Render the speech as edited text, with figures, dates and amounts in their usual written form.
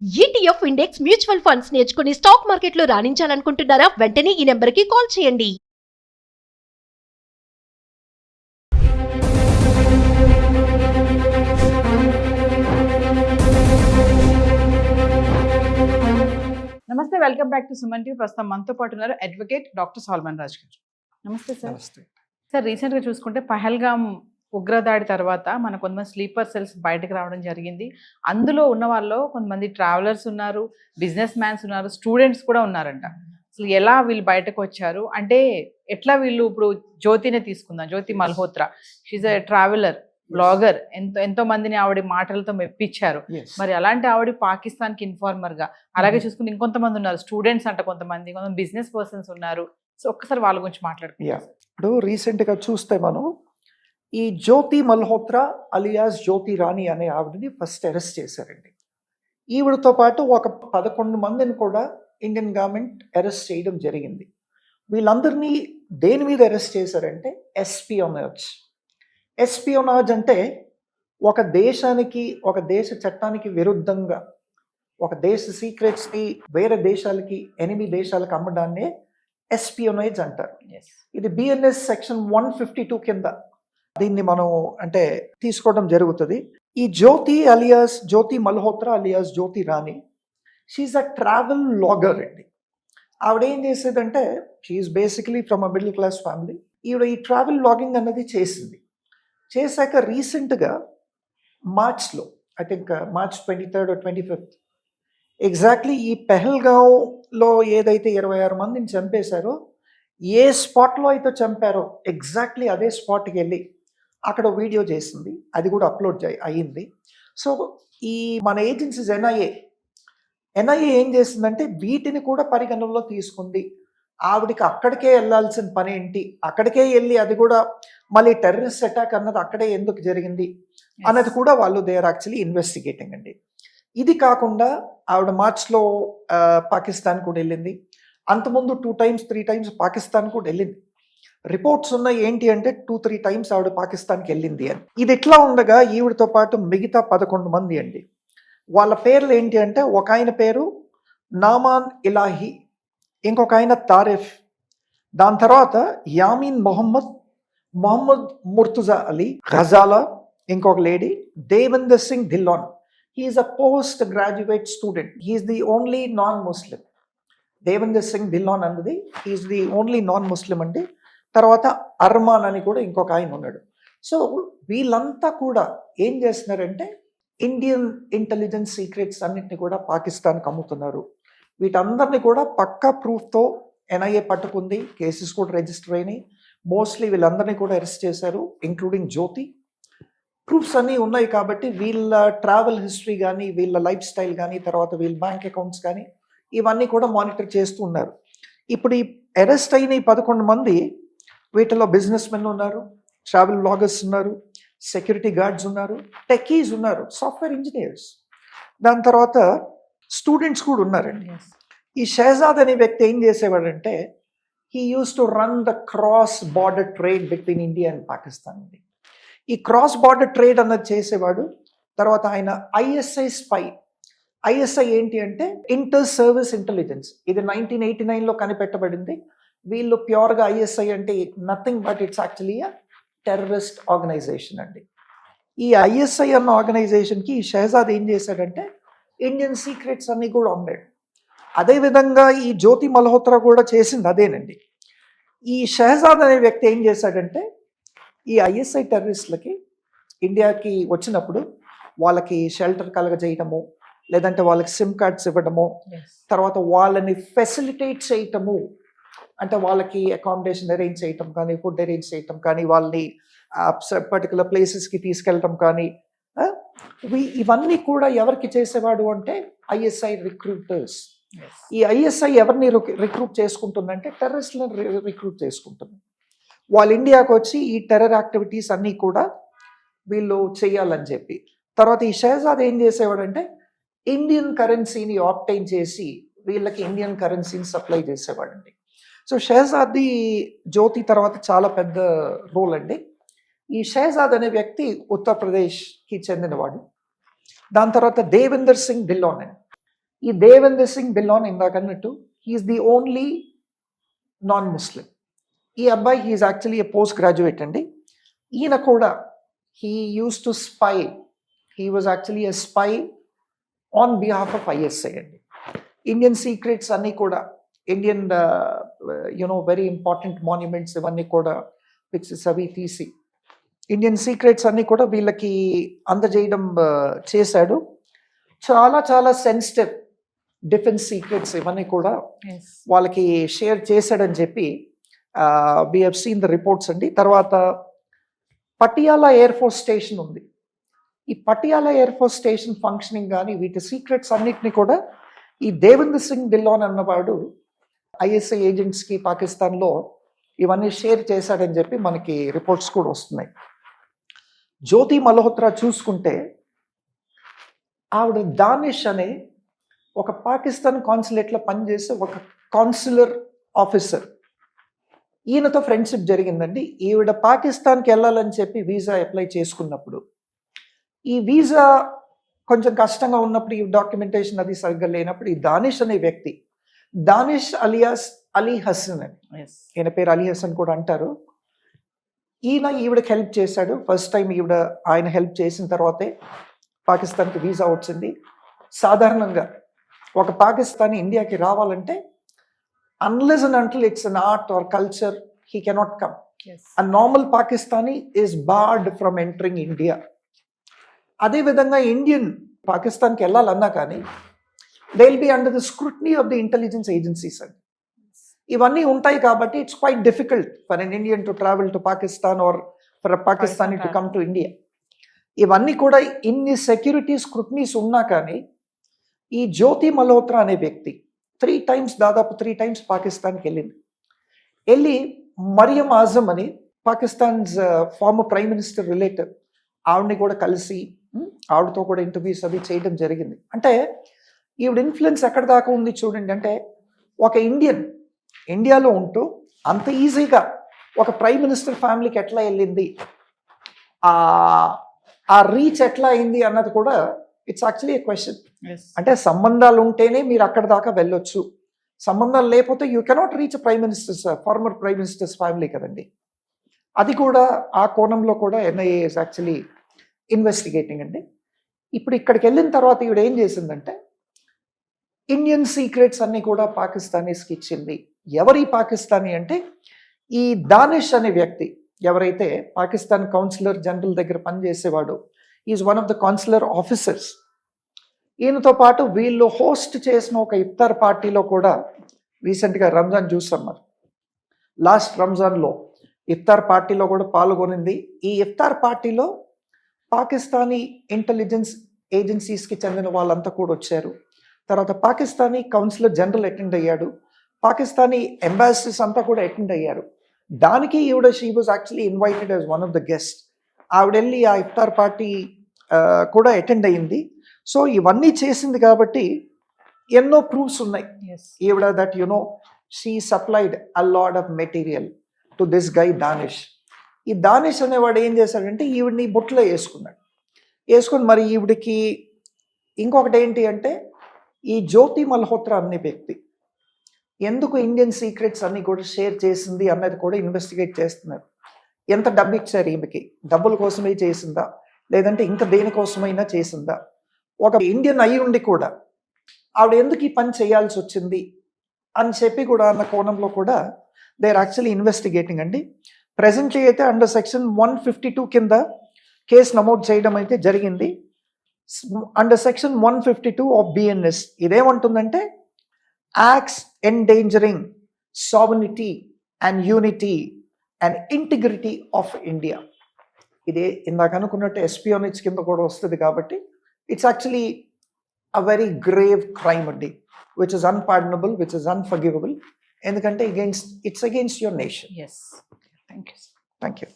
ETF index mutual funds నేర్చుకుని stock మార్కెట్లో రాణించాలనుకుంటున్నారా? వెంటనే ఈ నెంబర్కి కాల్ చేయండి. నమస్తే, welcome back to Suman TV. ప్రస్తుతం మనతో పాటు ఉన్నారు అడ్వకేట్ డాక్టర్ సల్మాన్ రాజ్ గారు. నమస్తే సార్. సార్, రీసెంట్గా చూసుకుంటే పహల్గామ్ ఉగ్రదాడి తర్వాత మన కొంతమంది స్లీపర్ సెల్స్ బయటకు రావడం జరిగింది. అందులో ఉన్న వాళ్ళు కొంతమంది ట్రావెలర్స్ ఉన్నారు, బిజినెస్ మ్యాన్స్ ఉన్నారు, స్టూడెంట్స్ కూడా ఉన్నారంట. అసలు ఎలా వీళ్ళు బయటకు వచ్చారు అంటే ఎట్లా వీళ్ళు ఇప్పుడు జ్యోతినే తీసుకుందాం, Jyoti Malhotra, she's a traveller blogger, ఎంతో మందిని ఆవిడ మాటలతో మెప్పించారు. మరి అలాంటి ఆవిడ పాకిస్తాన్ కి ఇన్ఫార్మర్ గా, అలాగే చూసుకుంటే ఇంకొంతమంది ఉన్నారు స్టూడెంట్స్ అంట, కొంతమంది బిజినెస్ పర్సన్స్ ఉన్నారు. సో ఒక్కసారి వాళ్ళ గురించి మాట్లాడుకుంటాం. ఇప్పుడు రీసెంట్ గా చూస్తే మనం ఈ జ్యోతి మల్హోత్రా అలియాస్ జ్యోతి రాణి అనే ఆవిడని ఫస్ట్ అరెస్ట్ చేశారండి. ఈవిడతో పాటు ఒక 11 మందిని కూడా ఇండియన్ గవర్నమెంట్ అరెస్ట్ చేయడం జరిగింది. వీళ్ళందరినీ దేని మీద అరెస్ట్ చేశారంటే ఎస్పియోనాజ్. ఎస్పియోనాజ్ అంటే ఒక దేశానికి, ఒక దేశ చట్టానికి విరుద్ధంగా ఒక దేశ సీక్రెట్స్ని వేరే దేశాలకి, ఎనిమిది దేశాలకు అమ్మడాన్నే ఎస్పియోనేజ్ అంటారు. ఇది బిఎన్ఎస్ సెక్షన్ 152 కింద దీన్ని మనం అంటే తీసుకోవడం జరుగుతుంది. ఈ Jyoti alias Jyoti Malhotra alias Jyoti Rani, she's a travel vlogger అండి. ఆవిడ ఏం చేసేదంటే, she's basically from a middle class family. ఈవిడ ఈ ట్రావెల్ వ్లాగింగ్ అన్నది చేసింది. చేశాక రీసెంట్గా మార్చ్లో, I think March 23rd or 25th, exactly ఈ పెహల్గాంలో ఏదైతే 26 మందిని చంపేశారో, ఏ స్పాట్లో అయితే చంపారో ఎగ్జాక్ట్లీ అదే స్పాట్కి వెళ్ళి అక్కడ వీడియో చేసింది. అది కూడా అప్లోడ్ అయ్యింది. సో ఈ మన ఏజెన్సీస్ ఎన్ఐఏ ఏం చేసిందంటే వీటిని కూడా పరిగణనలో తీసుకుంది. ఆవిడికి అక్కడికే వెళ్ళాల్సిన పని ఏంటి, అక్కడికే వెళ్ళి అది కూడా మళ్ళీ టెర్రరిస్ట్ అటాక్ అన్నది అక్కడే ఎందుకు జరిగింది అన్నది కూడా వాళ్ళు దే ఆర్ యాక్చువల్లీ ఇన్వెస్టిగేటింగ్ అండి. ఇది కాకుండా ఆవిడ మార్చ్లో పాకిస్తాన్ కూడా వెళ్ళింది. అంతకుముందు 2 times 3 times పాకిస్తాన్ కూడా వెళ్ళింది. రిపోర్ట్స్ ఉన్నాయి ఏంటి అంటే 2-3 times ఆవిడ పాకిస్తాన్కి వెళ్ళింది అని. ఇది ఎట్లా ఉండగా ఈవిడతో పాటు మిగతా 11 మంది అండి. వాళ్ళ పేర్లు ఏంటి అంటే, ఒక ఆయన పేరు నామాన్ ఇలాహి, ఇంకొక ఆయన తారిఫ్, దాని తర్వాత యామీన్ మొహమ్మద్ ముర్తుజా అలీ ఘజాలా, ఇంకొక lady Devender Singh Dhillon. He's a post graduate student. He's the only non Muslim. Devender Singh Dhillon అన్నది is the only non Muslim అండి. తర్వాత అర్మాన్ అని కూడా ఇంకొక ఆయన ఉన్నాడు. సో వీళ్ళంతా కూడా ఏం చేస్తున్నారంటే ఇండియన్ ఇంటెలిజెన్స్ సీక్రెట్స్ అన్నింటినీ కూడా పాకిస్తాన్కి అమ్ముతున్నారు. వీటందరినీ కూడా పక్కా ప్రూఫ్తో ఎన్ఐఏ పట్టుకుంది. కేసెస్ కూడా రిజిస్టర్ అయినాయి. మోస్ట్లీ వీళ్ళందరినీ కూడా అరెస్ట్ చేశారు, ఇంక్లూడింగ్ జ్యోతి. ప్రూఫ్స్ అన్నీ ఉన్నాయి కాబట్టి వీళ్ళ ట్రావెల్ హిస్టరీ కానీ, వీళ్ళ లైఫ్ స్టైల్ కానీ, తర్వాత వీళ్ళ బ్యాంక్ అకౌంట్స్ కానీ ఇవన్నీ కూడా మానిటర్ చేస్తూ ఉన్నారు. ఇప్పుడు ఈ అరెస్ట్ అయిన ఈ 11 మంది, వీటిలో బిజినెస్ మెన్ ఉన్నారు, ట్రావెల్ బ్లాగర్స్ ఉన్నారు, సెక్యూరిటీ గార్డ్స్ ఉన్నారు, టెకీస్ ఉన్నారు, సాఫ్ట్వేర్ ఇంజనీర్స్, దాని తర్వాత స్టూడెంట్స్ కూడా ఉన్నారండి. ఈ షహజాద్ అనే వ్యక్తి ఏం చేసేవాడంటే, he use to run the cross border trade between India and Pakistan అండి. ఈ క్రాస్ బార్డర్ ట్రేడ్ అన్నది చేసేవాడు. తర్వాత ఆయన ఐఎస్ఐ స్పై. ఐఎస్ఐ ఏంటి అంటే ఇంటర్ సర్వీస్ ఇంటెలిజెన్స్. ఇది 1989లో కనిపెట్టబడింది. వీళ్ళు ప్యూర్గా ఐఎస్ఐ అంటే nothing but it's actually a terrorist organisation అండి. ఈ ఐఎస్ఐ అన్న ఆర్గనైజేషన్కి ఈ షహజాద్ ఏం చేశాడంటే ఇండియన్ సీక్రెట్స్ అన్నీ కూడా అమ్మాడు. అదేవిధంగా ఈ జ్యోతి మల్హోత్రా కూడా చేసింది అదేనండి. ఈ షహజాద్ అనే వ్యక్తి ఏం చేశాడంటే ఈ ఐఎస్ఐ టెర్రరిస్టులకి ఇండియాకి వచ్చినప్పుడు వాళ్ళకి షెల్టర్ కలగజేయటము, లేదంటే వాళ్ళకి సిమ్ కార్డ్స్ ఇవ్వడము, తర్వాత వాళ్ళని ఫెసిలిటేట్ చేయటము, అంటే వాళ్ళకి అకామిడేషన్ అరేంజ్ చేయటం కానీ, ఫుడ్ అరేంజ్ చేయటం కానీ, వాళ్ళని పర్టికులర్ ప్లేసెస్కి తీసుకెళ్ళటం కానీ, ఇవన్నీ కూడా ఎవరికి చేసేవాడు అంటే ఐఎస్ఐ రిక్రూటర్స్. ఈ ఐఎస్ఐ ఎవరిని రిక్రూట్ చేసుకుంటుందంటే టెర్రరిస్ట్లను రిక్రూట్ చేసుకుంటుంది. వాళ్ళు ఇండియాకి వచ్చి ఈ టెర్రర్ యాక్టివిటీస్ అన్నీ కూడా వీళ్ళు చేయాలని చెప్పి. తర్వాత ఈ షహజాద్ ఏం చేసేవాడంటే ఇండియన్ కరెన్సీని ఆప్టైన్ చేసి వీళ్ళకి ఇండియన్ కరెన్సీని సప్లై చేసేవాడండి. సో షహజాద్ది జ్యోతి తర్వాత చాలా పెద్ద రోల్ అండి. ఈ షహజాద్ అనే వ్యక్తి ఉత్తరప్రదేశ్కి చెందినవాడు. దాని తర్వాత దేవేందర్ సింగ్ ధిల్లాన్. ఈ దేవేంద్ర సింగ్ ధిల్లాన్ ఇందాక అన్నట్టు he is the only non Muslim. ఈ అబ్బాయి he is actually a post graduate అండి. ఈయన కూడా he use to spy, he was actually a spy on behalf of ISI అండి. ఇండియన్ సీక్రెట్స్ అన్నీ కూడా, ఇండియన్ వెరీ ఇంపార్టెంట్ మాన్యుమెంట్స్ ఇవన్నీ కూడా పిక్చర్స్ అవి తీసి ఇండియన్ సీక్రెట్స్ అన్నీ కూడా వీళ్ళకి అందజేయడం చేశాడు. చాలా చాలా సెన్సిటివ్ డిఫెన్స్ సీక్రెట్స్ ఇవన్నీ కూడా వాళ్ళకి షేర్ చేశాడని చెప్పి we have seen the reports అండి. తర్వాత పటియాలా ఎయిర్ ఫోర్స్ స్టేషన్ ఉంది. ఈ Patiala air force station functioning కానీ వీటి సీక్రెట్స్ అన్నిటిని కూడా ఈ దేవేంద్ర సింగ్ ధిల్లాన్ అన్నవాడు ఐఎస్ఐ ఏజెంట్స్కి పాకిస్తాన్లో ఇవన్నీ షేర్ చేశాడని చెప్పి మనకి రిపోర్ట్స్ కూడా వస్తున్నాయి. జ్యోతి మల్హోత్రా చూసుకుంటే ఆవిడ దానిష్ అనే ఒక పాకిస్తాన్ కాన్సులేట్లో పనిచేసే ఒక కాన్సులర్ ఆఫీసర్, ఈయనతో ఫ్రెండ్షిప్ జరిగిందండి. ఈవిడ పాకిస్తాన్కి వెళ్ళాలని చెప్పి వీసా అప్లై చేసుకున్నప్పుడు, ఈ వీసా కొంచెం కష్టంగా ఉన్నప్పుడు, ఈ డాక్యుమెంటేషన్ అది సరిగ్గా లేనప్పుడు, ఈ దానిష్ అనే వ్యక్తి, దానిష్ అలియాస్ అలీ హసన్ అని, ఈయన పేరు అలీ హసన్ కూడా అంటారు, ఈయన ఈవిడకి హెల్ప్ చేశాడు. ఫస్ట్ టైం ఆయన హెల్ప్ చేసిన తర్వాతే పాకిస్తాన్కి వీసా వచ్చింది. సాధారణంగా ఒక పాకిస్తానీ ఇండియాకి రావాలంటే unless and until it's on art or culture he cannot come. A normal Pakistani is barred from entering India. అదేవిధంగా ఇండియన్ పాకిస్తాన్కి వెళ్ళాలన్నా కానీ they will be under the scrutiny of the intelligence agencies అండి. ఇవన్నీ ఉంటాయి కాబట్టి it's quite difficult for an Indian to travel to Pakistan or for a Pakistani to come to India. ఇవన్నీ కూడా ఇన్ని సెక్యూరిటీ స్క్రూటనీస్ ఉన్నా కానీ ఈ జ్యోతి మల్హోత్రా అనే వ్యక్తి దాదాపు 3 times పాకిస్తాన్కి వెళ్ళి మరియం ఆజమ్ అని Pakistan's farmer prime minister relative, ఆవిడని కూడా కలిసి ఆవిడతో కూడా ఇంటర్వ్యూస్ అవి చేయడం జరిగింది. అంటే ఈవిడ ఇన్ఫ్లుయెన్స్ ఎక్కడ దాకా ఉంది చూడండి. అంటే ఒక ఇండియాలో ఉంటూ అంత ఈజీగా ఒక ప్రైమ్ మినిస్టర్ ఫ్యామిలీకి ఎట్లా వెళ్ళింది, ఆ రీచ్ ఎట్లా అయింది అన్నది కూడా ఇట్స్ యాక్చువల్లీ ఏ క్వశ్చన్. అంటే సంబంధాలు ఉంటేనే మీరు అక్కడ దాకా వెళ్ళొచ్చు, సంబంధాలు లేకపోతే you cannot reach farmer prime ministers family కదండి. అది కూడా ఆ కోణంలో కూడా ఎన్ఐఏ ఇస్ యాక్చువల్లీ ఇన్వెస్టిగేటింగ్ అండి. ఇప్పుడు ఇక్కడికి వెళ్ళిన తర్వాత ఈవిడ ఏం చేసిందంటే ఇండియన్ సీక్రెట్స్ అన్ని కూడా పాకిస్తానీస్కి ఇచ్చింది. ఎవరి పాకిస్తానీ అంటే ఈ దానిష్ అనే వ్యక్తి, ఎవరైతే పాకిస్తాన్ కౌన్సిలర్ జనరల్ దగ్గర పనిచేసేవాడు, is one of the consular officers. ఈయనతో పాటు వీళ్ళు హోస్ట్ చేసిన ఒక ఇఫ్తార్ పార్టీలో కూడా రీసెంట్గా రంజాన్ చూసాం మరి, లాస్ట్ రంజాన్లో ఇఫ్తార్ పార్టీలో కూడా పాల్గొనింది. ఈ ఇఫ్తార్ పార్టీలో పాకిస్తానీ ఇంటెలిజెన్స్ ఏజెన్సీస్కి చెందిన వాళ్ళంతా కూడా వచ్చారు. తర్వాత పాకిస్తానీ కౌన్సిలర్ జనరల్ అటెండ్ అయ్యాడు, పాకిస్తానీ ఎంబాసిడర్స్ అంతా కూడా అటెండ్ అయ్యారు. దానికి she was actually invited as one of the guest. ఆవిడ వెళ్ళి ఆ ఇఫ్తార్ పార్టీ కూడా అటెండ్ అయ్యింది. సో ఇవన్నీ చేసింది కాబట్టి ఎన్నో ప్రూఫ్స్ ఉన్నాయి ఈవిడ that she supplied a lot of material to this guy Danish. ఈ దానిష్ అనేవాడు ఏం చేశాడంటే ఈవిడ్ని బుట్టలో వేసుకొని మరి ఈవిడికి ఇంకొకటి ఏంటి అంటే ఈ జ్యోతి మల్హోత్రా అనే వ్యక్తి ఎందుకు ఇండియన్ సీక్రెట్స్ అన్ని కూడా షేర్ చేసింది అన్నది కూడా ఇన్వెస్టిగేట్ చేస్తున్నారు. ఎంత డబ్బు ఇచ్చారు ఈమెకి, డబ్బుల కోసమే చేసిందా లేదంటే ఇంకా దేనికోసమైనా చేసిందా, ఒక ఇండియన్ అయి ఉండి కూడా ఆవిడ ఎందుకు ఈ పని చేయాల్సి వచ్చింది అని చెప్పి కూడా అన్న కోణంలో కూడా దే ఆర్ యాక్చువల్లీ ఇన్వెస్టిగేటింగ్ అండి. ప్రెసెంట్లీ అయితే అండర్ సెక్షన్ 152 కింద కేసు నమోదు చేయడం అయితే జరిగింది. అండర్ సెక్షన్ 152 ఆఫ్ బిఎన్ఎస్ ఇదేమంటుందంటే acts endangering sovereignty and unity and integrity of India. ఇదే ఇందాక అనుకున్నట్టు ఎస్పియోనేజ్ కింద కూడా వస్తుంది కాబట్టి it's actually a very grave crime అండి, which is unpardonable, which is unforgivable. ఎందుకంటే it's against your nation. Thank you.